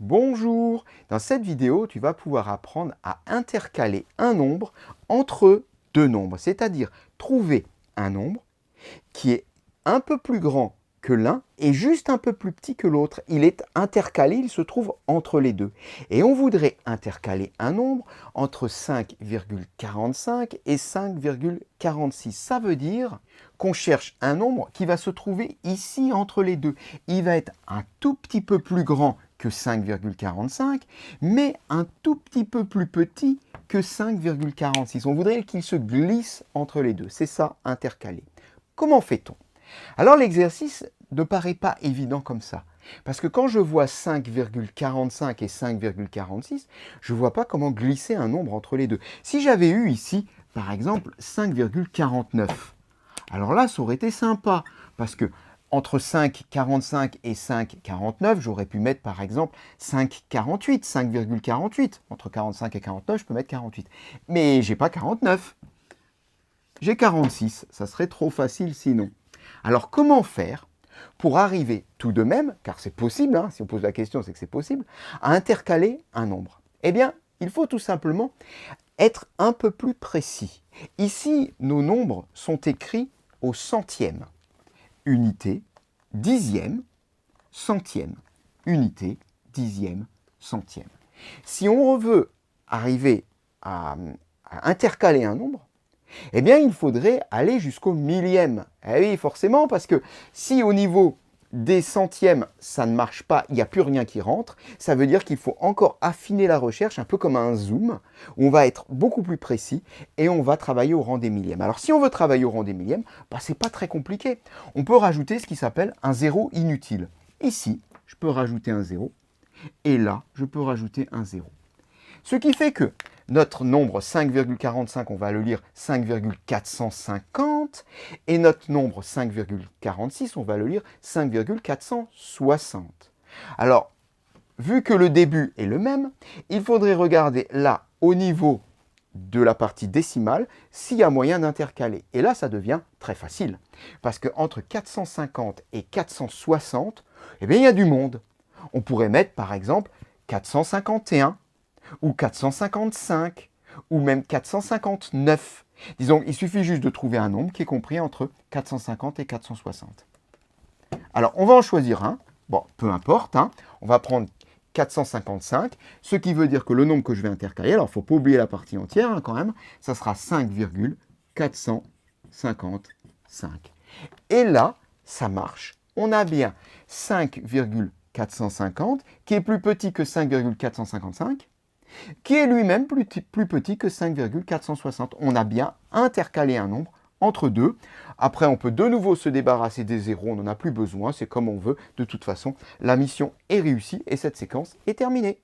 Bonjour! Dans cette vidéo, tu vas pouvoir apprendre à intercaler un nombre entre deux nombres, c'est-à-dire trouver un nombre qui est un peu plus grand que l'un et juste un peu plus petit que l'autre. Il est intercalé, il se trouve entre les deux. Et on voudrait intercaler un nombre entre 5,45 et 5,46. Ça veut dire qu'on cherche un nombre qui va se trouver ici entre les deux. Il va être un tout petit peu plus grand que 5,45, mais un tout petit peu plus petit que 5,46. On voudrait qu'il se glisse entre les deux. C'est ça, intercaler. Comment fait-on? Alors l'exercice ne paraît pas évident comme ça. Parce que quand je vois 5,45 et 5,46, je ne vois pas comment glisser un nombre entre les deux. Si j'avais eu ici, par exemple, 5,49, alors là, ça aurait été sympa. Parce que entre 5,45 et 5,49, j'aurais pu mettre par exemple 5,48, 5,48. Entre 45 et 49, je peux mettre 48. Mais j'ai pas 49. J'ai 46. Ça serait trop facile sinon. Alors comment faire pour arriver tout de même, car c'est possible, hein, si on pose la question c'est que c'est possible, à intercaler un nombre? Eh bien, il faut tout simplement être un peu plus précis. Ici, nos nombres sont écrits au centième. Unité, dixième, centième. Unité, dixième, centième. Si on veut arriver à intercaler un nombre, eh bien, il faudrait aller jusqu'au millième. Eh oui, forcément, parce que si au niveau des centièmes, ça ne marche pas, il n'y a plus rien qui rentre, ça veut dire qu'il faut encore affiner la recherche, un peu comme un zoom, où on va être beaucoup plus précis et on va travailler au rang des millièmes. Alors, si on veut travailler au rang des millièmes, bah, ce n'est pas très compliqué. On peut rajouter ce qui s'appelle un zéro inutile. Ici, je peux rajouter un 0, et là, je peux rajouter un 0. Ce qui fait que notre nombre 5,45, on va le lire 5,450, et notre nombre 5,46, on va le lire 5,460. Alors, vu que le début est le même, il faudrait regarder là, au niveau de la partie décimale, s'il y a moyen d'intercaler. Et là, ça devient très facile, parce qu'entre 450 et 460, eh bien, il y a du monde. On pourrait mettre, par exemple, 451, ou 455, ou même 459. Disons, il suffit juste de trouver un nombre qui est compris entre 450 et 460. Alors, on va en choisir un. Bon, peu importe, hein. On va prendre 455, ce qui veut dire que le nombre que je vais intercaler, alors il ne faut pas oublier la partie entière hein, quand même, ça sera 5,455. Et là, ça marche. On a bien 5,450 qui est plus petit que 5,455, qui est lui-même plus petit que 5,460. On a bien intercalé un nombre entre deux. Après, on peut de nouveau se débarrasser des zéros, on n'en a plus besoin, c'est comme on veut. De toute façon, la mission est réussie et cette séquence est terminée.